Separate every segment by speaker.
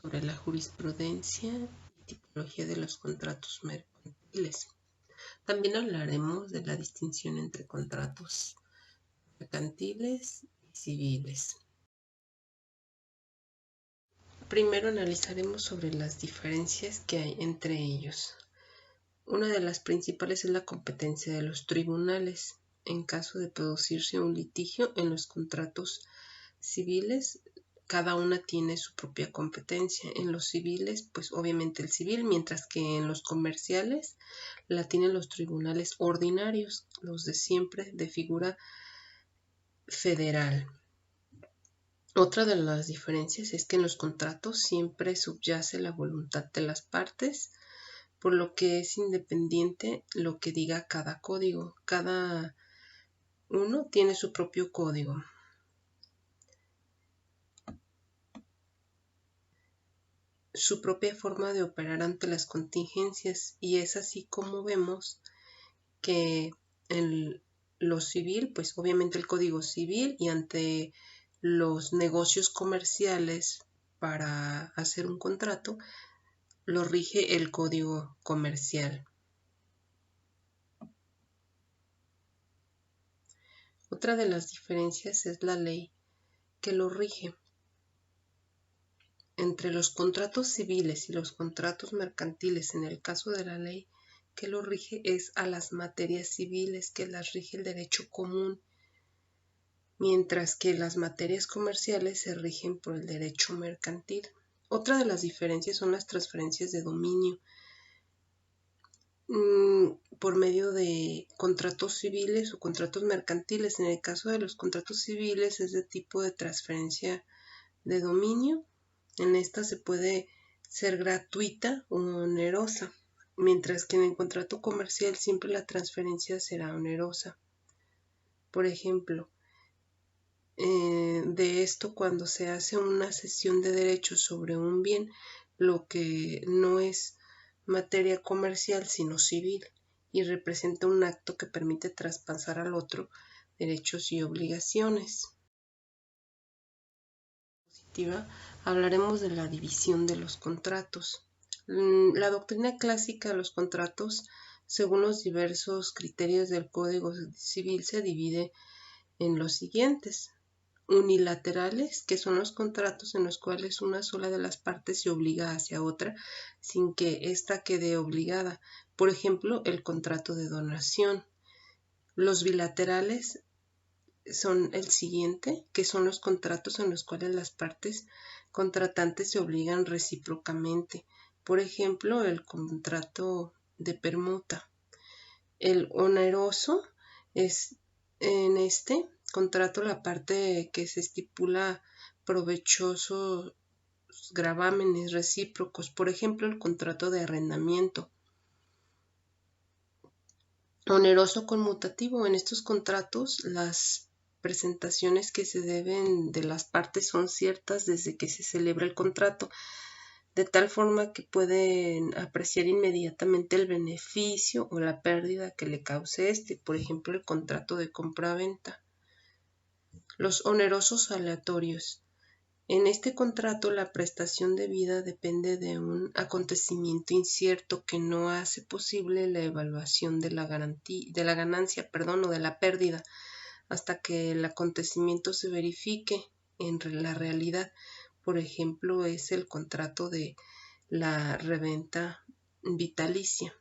Speaker 1: sobre la jurisprudencia y tipología de los contratos mercantiles. También hablaremos de la distinción entre contratos mercantiles y civiles. Primero analizaremos sobre las diferencias que hay entre ellos. Una de las principales es la competencia de los tribunales. En caso de producirse un litigio en los contratos civiles, cada una tiene su propia competencia. En los civiles, pues obviamente el civil, mientras que en los comerciales la tienen los tribunales ordinarios, los de siempre, de figura federal. Otra de las diferencias es que en los contratos siempre subyace la voluntad de las partes, por lo que es independiente lo que diga cada código. Cada uno tiene su propio código. Su propia forma de operar ante las contingencias, y es así como vemos que en lo civil, pues obviamente el código civil, y ante los negocios comerciales para hacer un contrato lo rige el código comercial. Otra de las diferencias es la ley que lo rige. Entre los contratos civiles y los contratos mercantiles, en el caso de la ley que lo rige es a las materias civiles, que las rige el derecho común, mientras que las materias comerciales se rigen por el derecho mercantil. Otra de las diferencias son las transferencias de dominio por medio de contratos civiles o contratos mercantiles. En el caso de los contratos civiles es de tipo de transferencia de dominio. En esta se puede ser gratuita o onerosa, mientras que en el contrato comercial siempre la transferencia será onerosa. Por ejemplo, de esto cuando se hace una cesión de derechos sobre un bien, lo que no es materia comercial sino civil, y representa un acto que permite traspasar al otro derechos y obligaciones. Hablaremos de la división de los contratos. La doctrina clásica de los contratos, según los diversos criterios del Código Civil, se divide en los siguientes: unilaterales, que son los contratos en los cuales una sola de las partes se obliga hacia otra sin que ésta quede obligada. Por ejemplo, el contrato de donación. Los bilaterales son el siguiente, que son los contratos en los cuales las partes contratantes se obligan recíprocamente. Por ejemplo, el contrato de permuta. El oneroso es en este contrato la parte que se estipula provechosos gravámenes recíprocos. Por ejemplo, el contrato de arrendamiento. Oneroso conmutativo. En estos contratos las presentaciones que se deben de las partes son ciertas desde que se celebra el contrato, de tal forma que pueden apreciar inmediatamente el beneficio o la pérdida que le cause este. Por ejemplo, el contrato de compra-venta. Los onerosos aleatorios. En este contrato la prestación debida depende de un acontecimiento incierto que no hace posible la evaluación de la ganancia o de la pérdida hasta que el acontecimiento se verifique en la realidad. Por ejemplo, es el contrato de la reventa vitalicia.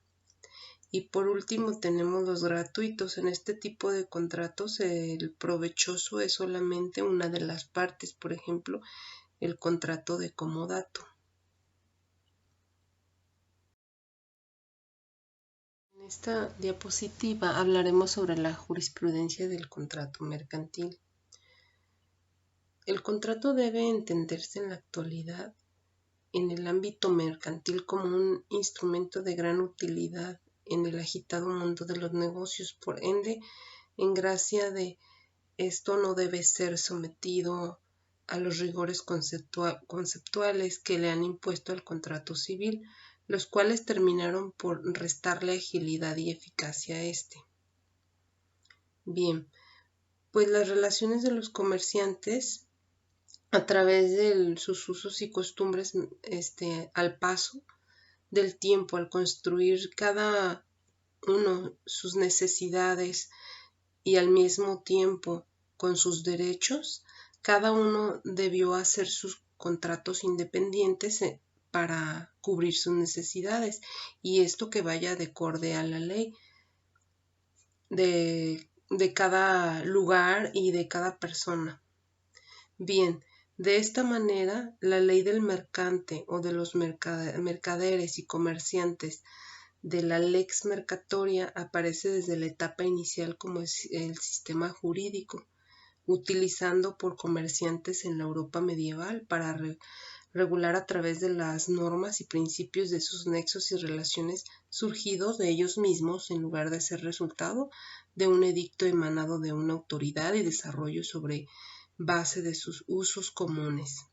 Speaker 1: Y por último tenemos los gratuitos. En este tipo de contratos el provechoso es solamente una de las partes, por ejemplo, el contrato de comodato. En esta diapositiva hablaremos sobre la jurisprudencia del contrato mercantil. El contrato debe entenderse en la actualidad en el ámbito mercantil como un instrumento de gran utilidad en el agitado mundo de los negocios. Por ende, en gracia de esto no debe ser sometido a los rigores conceptuales que le han impuesto al contrato civil, los cuales terminaron por restarle agilidad y eficacia a este. Bien, pues las relaciones de los comerciantes a través de sus usos y costumbres, al paso del tiempo, al construir cada uno sus necesidades y al mismo tiempo con sus derechos, cada uno debió hacer sus contratos independientes para cubrir sus necesidades, y esto que vaya de acorde a la ley de cada lugar y de cada persona. Bien, de esta manera, la ley del mercante o de los mercaderes y comerciantes de la lex mercatoria aparece desde la etapa inicial como el sistema jurídico, utilizando por comerciantes en la Europa medieval para regular a través de las normas y principios de sus nexos y relaciones surgidos de ellos mismos en lugar de ser resultado de un edicto emanado de una autoridad y desarrollo sobre base de sus usos comunes.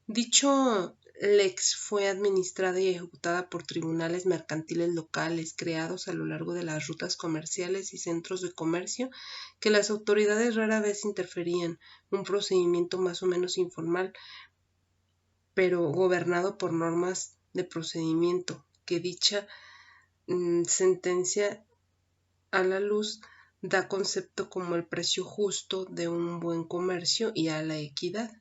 Speaker 1: Dicho lex fue administrada y ejecutada por tribunales mercantiles locales creados a lo largo de las rutas comerciales y centros de comercio que las autoridades rara vez interferían, un procedimiento más o menos informal, pero gobernado por normas de procedimiento, que dicha sentencia a la luz da concepto como el precio justo de un buen comercio y a la equidad.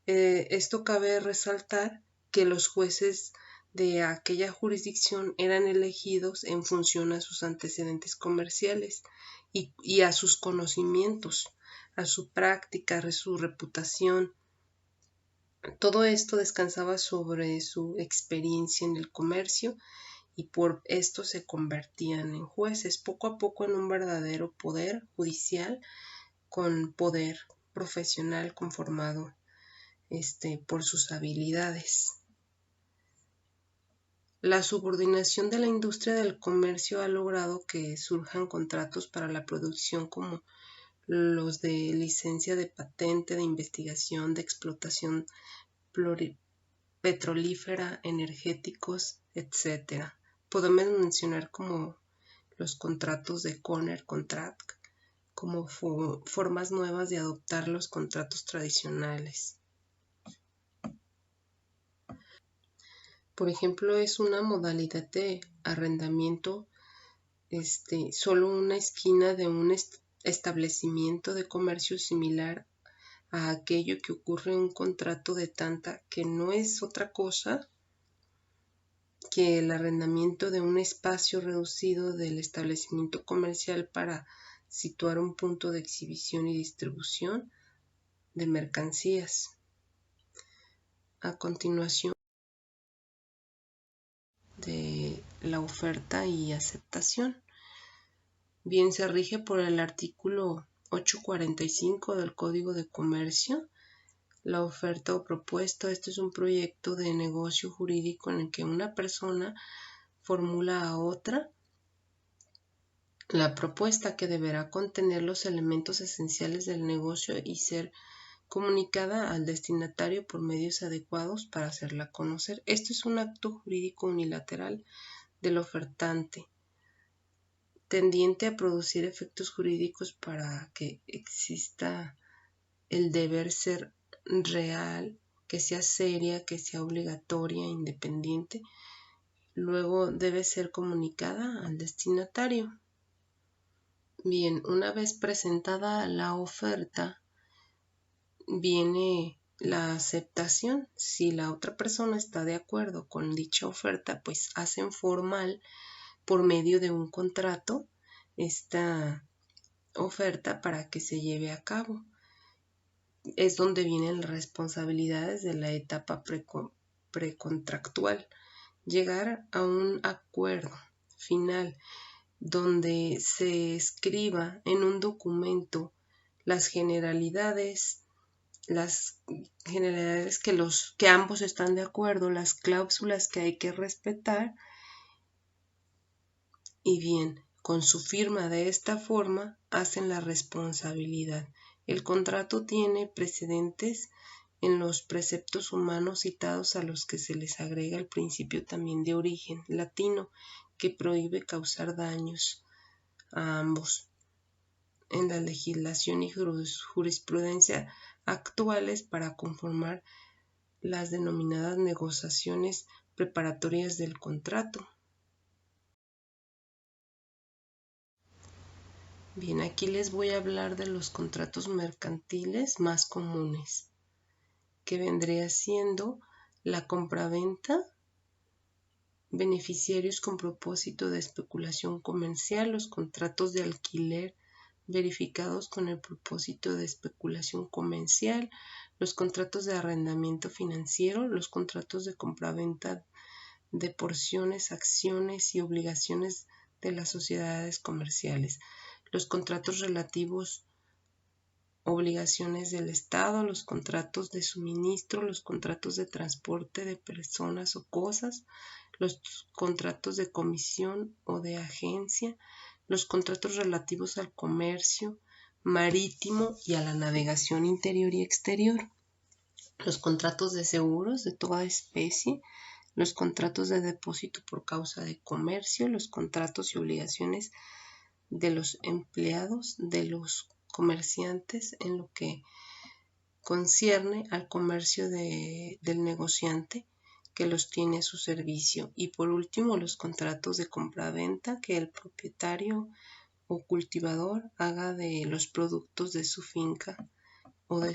Speaker 1: Esto cabe resaltar que los jueces de aquella jurisdicción eran elegidos en función a sus antecedentes comerciales y a sus conocimientos, a su práctica, a su reputación. Todo esto descansaba sobre su experiencia en el comercio y por esto se convertían en jueces, poco a poco en un verdadero poder judicial con poder profesional conformado por sus habilidades. La subordinación de la industria del comercio ha logrado que surjan contratos para la producción como los de licencia de patente, de investigación, de explotación petrolífera, energéticos, etc. Podemos mencionar como los contratos de Corner Contract como formas nuevas de adoptar los contratos tradicionales. Por ejemplo, es una modalidad de arrendamiento, solo una esquina de un establecimiento de comercio similar a aquello que ocurre en un contrato de tanta, que no es otra cosa que el arrendamiento de un espacio reducido del establecimiento comercial para situar un punto de exhibición y distribución de mercancías. A continuación, de la oferta y aceptación. Bien, se rige por el artículo 845 del Código de Comercio. La oferta o propuesta, este es un proyecto de negocio jurídico en el que una persona formula a otra la propuesta, que deberá contener los elementos esenciales del negocio y ser comunicada al destinatario por medios adecuados para hacerla conocer. Esto es un acto jurídico unilateral del ofertante, tendiente a producir efectos jurídicos para que exista el deber ser real, que sea seria, que sea obligatoria, independiente. Luego debe ser comunicada al destinatario. Bien, una vez presentada la oferta, viene la aceptación. Si la otra persona está de acuerdo con dicha oferta, pues hacen formal por medio de un contrato esta oferta para que se lleve a cabo. Es donde vienen las responsabilidades de la etapa precontractual. Llegar a un acuerdo final donde se escriba en un documento las generalidades que ambos están de acuerdo, las cláusulas que hay que respetar, y bien, con su firma de esta forma hacen la responsabilidad. El contrato tiene precedentes en los preceptos humanos citados, a los que se les agrega el principio también de origen latino, que prohíbe causar daños a ambos. En la legislación y jurisprudencia actuales para conformar las denominadas negociaciones preparatorias del contrato. Bien, aquí les voy a hablar de los contratos mercantiles más comunes, que vendría siendo la compraventa, beneficiarios con propósito de especulación comercial, los contratos de alquiler verificados con el propósito de especulación comercial, los contratos de arrendamiento financiero, los contratos de compraventa de porciones, acciones y obligaciones de las sociedades comerciales, los contratos relativos obligaciones del Estado, los contratos de suministro, los contratos de transporte de personas o cosas, los contratos de comisión o de agencia, los contratos relativos al comercio marítimo y a la navegación interior y exterior, los contratos de seguros de toda especie, los contratos de depósito por causa de comercio, los contratos y obligaciones de los empleados, de los comerciantes en lo que concierne al comercio del negociante que los tiene a su servicio. Y por último, los contratos de compraventa que el propietario o cultivador haga de los productos de su finca o de